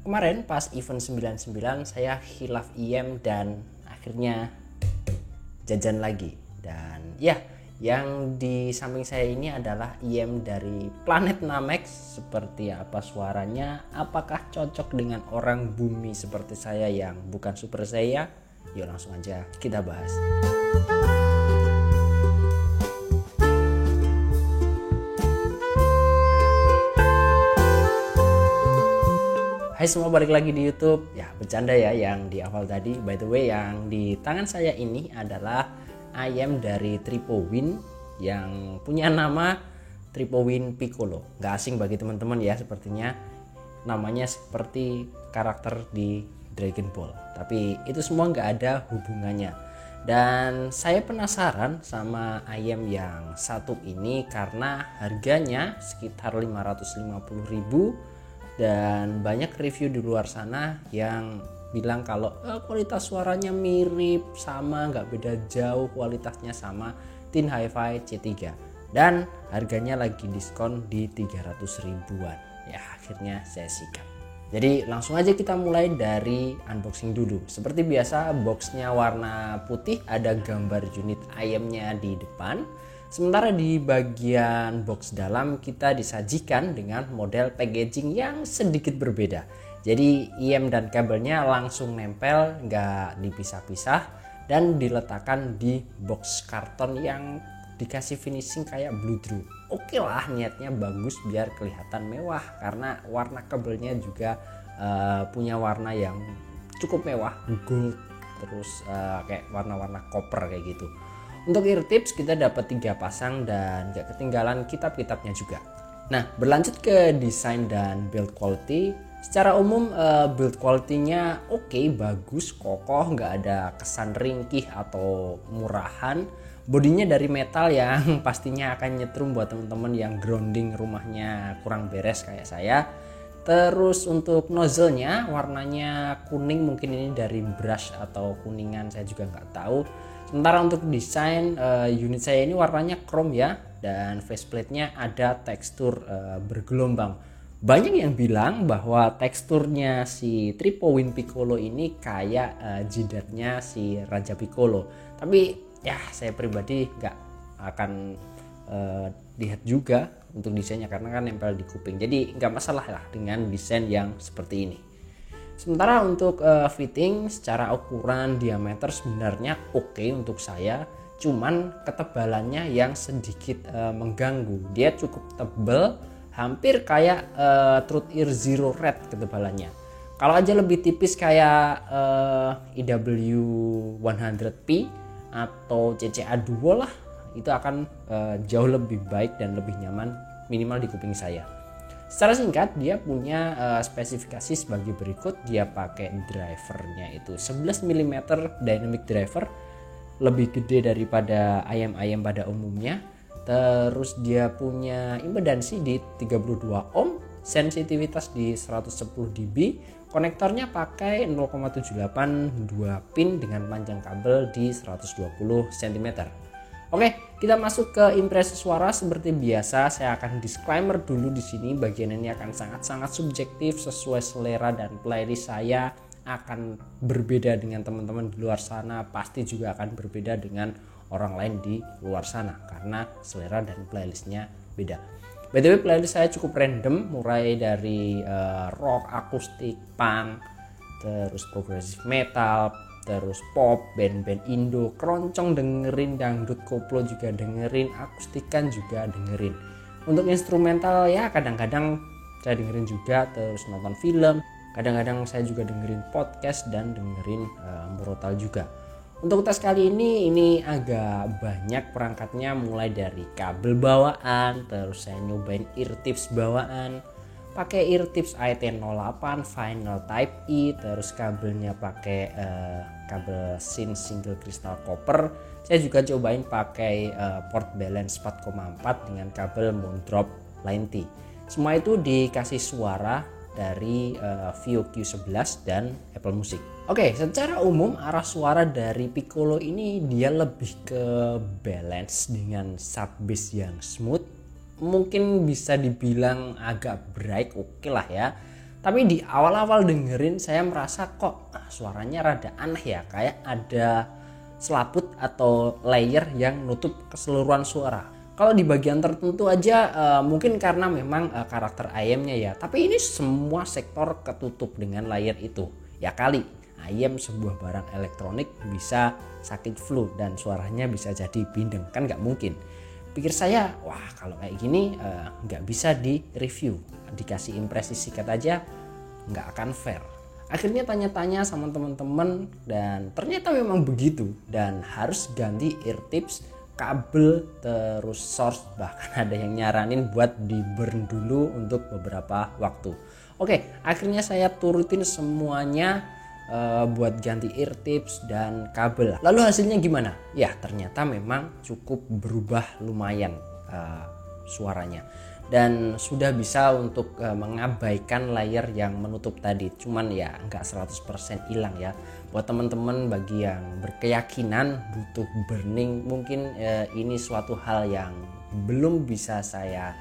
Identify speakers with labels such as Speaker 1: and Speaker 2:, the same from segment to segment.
Speaker 1: kemarin pas event 99 saya hilaf IM dan akhirnya jajan lagi. Dan ya, yang di samping saya ini adalah IM dari planet Namek. Seperti apa suaranya? Apakah cocok dengan orang bumi seperti saya yang bukan super saya? Yuk langsung aja kita bahas. Hai semua, balik lagi di YouTube. Ya, bercanda ya yang di awal tadi. By the way, yang di tangan saya ini adalah ayam dari Tripowin yang punya nama Tripowin Piccolo. Gak asing bagi teman-teman ya, sepertinya namanya seperti karakter di Dragon Ball. Tapi itu semua gak ada hubungannya. Dan saya penasaran sama ayam yang satu ini karena harganya sekitar 550.000. Dan banyak review di luar sana yang bilang kalau kualitas suaranya mirip, sama, nggak beda jauh, kualitasnya sama Tin Hi-Fi C3, dan harganya lagi diskon di 300 ribuan. Ya, akhirnya saya sikat. Jadi langsung aja kita mulai dari unboxing dulu. Seperti biasa, boxnya warna putih, ada gambar unit ayamnya di depan. Sementara di bagian box dalam kita disajikan dengan model packaging yang sedikit berbeda. Jadi IM dan kabelnya langsung nempel, nggak dipisah-pisah, dan diletakkan di box karton yang dikasih finishing kayak bludru. Oke lah, niatnya bagus biar kelihatan mewah karena warna kabelnya juga punya warna yang cukup mewah, gold, terus kayak warna-warna koper kayak gitu. Untuk ear tips kita dapat 3 pasang dan gak ketinggalan kitab-kitabnya juga. Nah, berlanjut ke desain dan build quality. Secara umum build quality-nya oke, bagus, kokoh, gak ada kesan ringkih atau murahan. Bodinya dari metal yang pastinya akan nyetrum buat teman-teman yang grounding rumahnya kurang beres kayak saya. Terus untuk nozzle-nya warnanya kuning, mungkin ini dari brush atau kuningan, saya juga nggak tahu. Sementara untuk desain unit saya ini warnanya chrome ya, dan faceplate-nya ada tekstur bergelombang. Banyak yang bilang bahwa teksturnya si Tripowin Piccolo ini kayak jidatnya si Raja Piccolo. Tapi ya saya pribadi nggak akan lihat juga untuk desainnya karena kan nempel di kuping. Jadi nggak masalah lah dengan desain yang seperti ini. Sementara untuk fitting secara ukuran diameter sebenarnya oke untuk saya, cuman ketebalannya yang sedikit mengganggu. Dia cukup tebal, hampir kayak Truth Ear Zero Red ketebalannya. Kalau aja lebih tipis kayak IW100P atau CCA Duo lah, itu akan jauh lebih baik dan lebih nyaman, minimal di kuping saya. Secara singkat, dia punya spesifikasi sebagai berikut. Dia pakai drivernya itu 11 mm dynamic driver, lebih gede daripada ayam-ayam pada umumnya. Terus dia punya impedansi di 32 ohm, sensitivitas di 110 dB. Konektornya pakai 0,782 pin dengan panjang kabel di 120 cm. Oke, kita masuk ke impresi suara. Seperti biasa, saya akan disclaimer dulu di sini. Bagian ini akan sangat-sangat subjektif, sesuai selera dan playlist saya. Akan berbeda dengan teman-teman di luar sana, pasti juga akan berbeda dengan orang lain di luar sana karena selera dan playlistnya beda. By the way, playlist saya cukup random, mulai dari rock, akustik, punk, terus progressive metal, terus pop, band-band Indo, keroncong dengerin, dangdut koplo juga dengerin, akustikan juga dengerin. Untuk instrumental ya kadang-kadang saya dengerin juga, terus nonton film, kadang-kadang saya juga dengerin podcast dan dengerin murotal juga. Untuk tes kali ini agak banyak perangkatnya, mulai dari kabel bawaan, terus saya nyobain ear tips bawaan, pakai ear tips IT08 Final Type E, terus kabelnya pakai kabel SYN single crystal copper. Saya juga cobain pakai port balance 4,4 dengan kabel Moondrop Line T. Semua itu dikasih suara dari Vio Q11 dan Apple Music. Oke, secara umum arah suara dari Piccolo ini dia lebih ke balance dengan sub bass yang smooth. Mungkin bisa dibilang agak bright, oke lah ya. Tapi di awal-awal dengerin saya merasa kok suaranya rada aneh ya, kayak ada selaput atau layer yang nutup keseluruhan suara. Kalau di bagian tertentu aja mungkin karena memang karakter ayamnya ya, tapi ini semua sektor ketutup dengan layer itu. Ya kali ayam sebuah barang elektronik bisa sakit flu dan suaranya bisa jadi bindeng, kan nggak mungkin. Pikir saya, wah kalau kayak gini nggak bisa di review, dikasih impresi singkat aja nggak akan fair. Akhirnya tanya-tanya sama teman-teman dan ternyata memang begitu, dan harus ganti ear tips, kabel, terus source, bahkan ada yang nyaranin buat di burn dulu untuk beberapa waktu. Oke, akhirnya saya turutin semuanya buat ganti ear tips dan kabel. Lalu hasilnya gimana? Ya ternyata memang cukup berubah lumayan suaranya, dan sudah bisa untuk mengabaikan layer yang menutup tadi. Cuman ya nggak 100% hilang ya. Buat teman-teman bagi yang berkeyakinan butuh burning, mungkin ini suatu hal yang belum bisa saya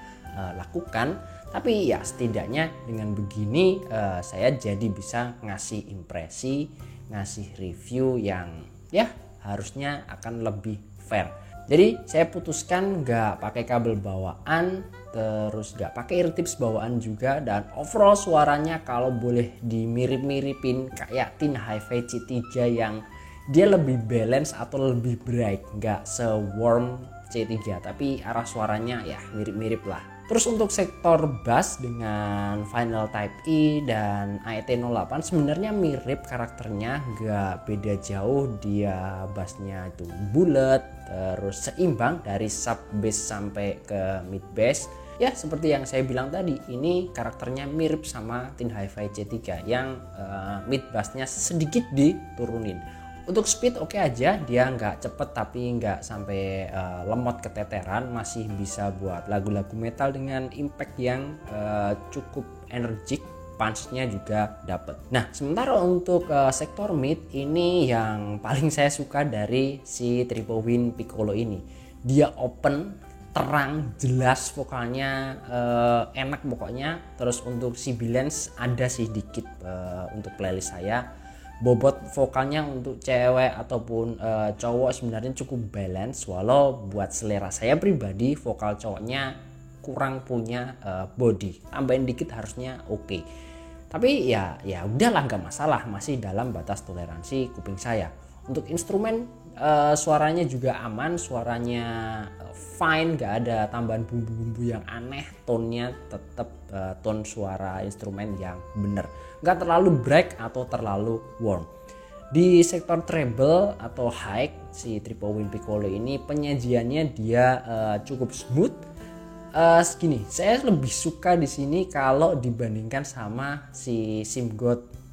Speaker 1: lakukan. Tapi ya setidaknya dengan begini saya jadi bisa ngasih impresi, ngasih review yang ya harusnya akan lebih fair. Jadi saya putuskan nggak pakai kabel bawaan, terus nggak pakai ear tips bawaan juga, dan overall suaranya kalau boleh dimirip-miripin kayak Tin Hi-Fi C3 yang dia lebih balance atau lebih bright, nggak se-warm C3, tapi arah suaranya ya mirip-mirip lah. Terus untuk sektor bass dengan Final Type E dan AET08 sebenarnya mirip karakternya, gak beda jauh. Dia bassnya itu bulat, terus seimbang dari sub bass sampai ke mid bass. Ya seperti yang saya bilang tadi, ini karakternya mirip sama Tin Hi-Fi C3 yang mid bassnya sedikit diturunin. Untuk speed oke aja, dia nggak cepet tapi nggak sampai lemot keteteran, masih bisa buat lagu-lagu metal dengan impact yang cukup energik, punch-nya juga dapet. Nah sementara untuk sektor mid ini yang paling saya suka dari si Tripowin Piccolo ini. Dia open, terang, jelas, vokalnya enak pokoknya. Terus untuk sibilance ada sih dikit untuk playlist saya. Bobot vokalnya untuk cewek ataupun cowok sebenarnya cukup balance, walau buat selera saya pribadi vokal cowoknya kurang punya body, tambahin dikit harusnya oke. Tapi ya udahlah, nggak masalah, masih dalam batas toleransi kuping saya. Untuk instrumen suaranya juga aman, suaranya fine, nggak ada tambahan bumbu-bumbu yang aneh, tonnya tetap tone suara instrumen yang bener, nggak terlalu bright atau terlalu warm. Di sektor treble atau high, si Tripowin Piccolo ini penyajiannya dia cukup smooth. Segini, saya lebih suka di sini kalau dibandingkan sama si SIMGOT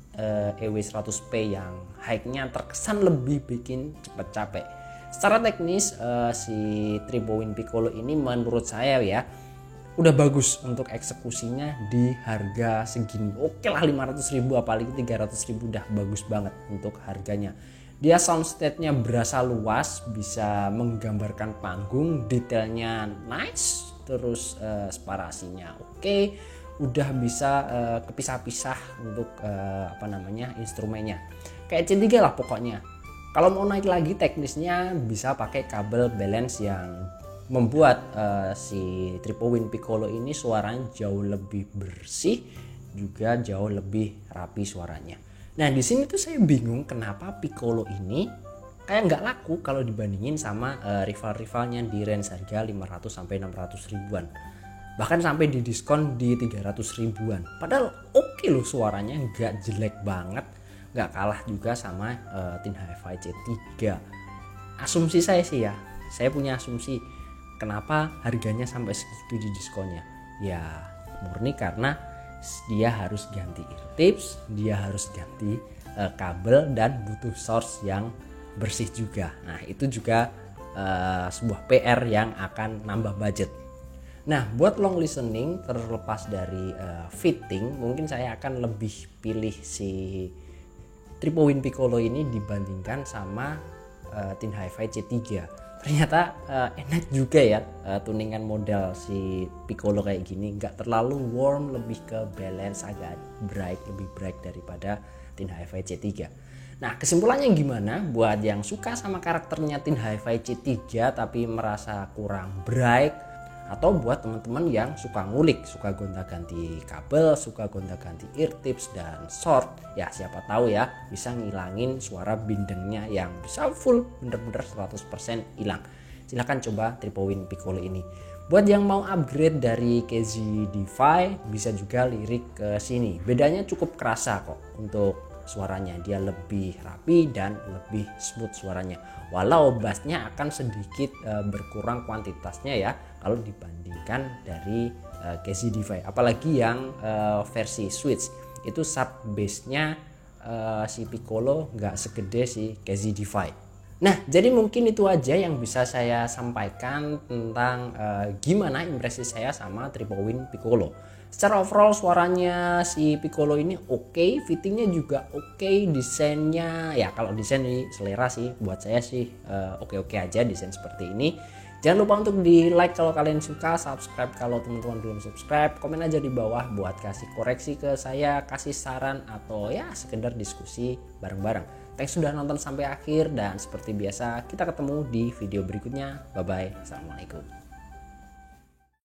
Speaker 1: EW100P yang high-nya terkesan lebih bikin cepet capek. Secara teknis si Tripowin Piccolo ini menurut saya ya udah bagus untuk eksekusinya di harga segini. Oke lah 500.000 apalagi 300.000 udah bagus banget untuk harganya. Dia soundstage-nya berasa luas, bisa menggambarkan panggung, detailnya nice, terus sparasinya oke, udah bisa kepisah-pisah untuk instrumennya. Kayak C3 lah pokoknya. Kalau mau naik lagi teknisnya bisa pakai kabel balance yang membuat si Tripowin Piccolo ini suaranya jauh lebih bersih, juga jauh lebih rapi suaranya. Nah di sini tuh saya bingung kenapa Piccolo ini kayak nggak laku kalau dibandingin sama rival-rivalnya di range harga 500 sampai 600 ribuan. Bahkan sampai di diskon di 300 ribuan. Padahal oke loh suaranya, nggak jelek banget, nggak kalah juga sama Tin Hi-Fi C3. Asumsi saya sih ya, saya punya asumsi kenapa harganya sampai segitu di diskonnya. Ya murni karena dia harus ganti ear tips, dia harus ganti kabel, dan butuh source yang bersih juga. Nah itu juga sebuah PR yang akan nambah budget. Nah buat long listening terlepas dari fitting, mungkin saya akan lebih pilih si Tripowin Piccolo ini dibandingkan sama Tin Hi-Fi C3. ternyata enak juga ya tuningan model si Piccolo kayak gini, nggak terlalu warm, lebih ke balance, agak bright, lebih bright daripada Tin Hi-Fi C3. Nah kesimpulannya gimana buat yang suka sama karakternya Tin Hi-Fi C3 tapi merasa kurang bright, atau buat teman-teman yang suka ngulik, suka gonta-ganti kabel, suka gonta-ganti ear tips dan short, ya siapa tahu ya bisa ngilangin suara bindengnya yang bisa full bener-bener 100% hilang. Silahkan coba Tripowin Piccolo ini. Buat yang mau upgrade dari KZ-Di-Fi bisa juga lirik ke sini. Bedanya cukup kerasa kok untuk suaranya, dia lebih rapi dan lebih smooth suaranya, walau bassnya akan sedikit berkurang kuantitasnya ya kalau dibandingkan dari KZ-Di-Fi, apalagi yang versi Switch itu sub bassnya si Piccolo nggak segede si KZ-Di-Fi. Nah jadi mungkin itu aja yang bisa saya sampaikan tentang gimana impresi saya sama Tripowin Piccolo. Secara overall suaranya si Piccolo ini oke, fittingnya juga oke, desainnya ya kalau desain ini selera sih, buat saya sih oke-oke aja desain seperti ini. Jangan lupa untuk di like kalau kalian suka, subscribe kalau teman-teman belum subscribe, komen aja di bawah buat kasih koreksi ke saya, kasih saran atau ya sekedar diskusi bareng-bareng. Thanks sudah nonton sampai akhir dan seperti biasa kita ketemu di video berikutnya. Bye bye, assalamualaikum.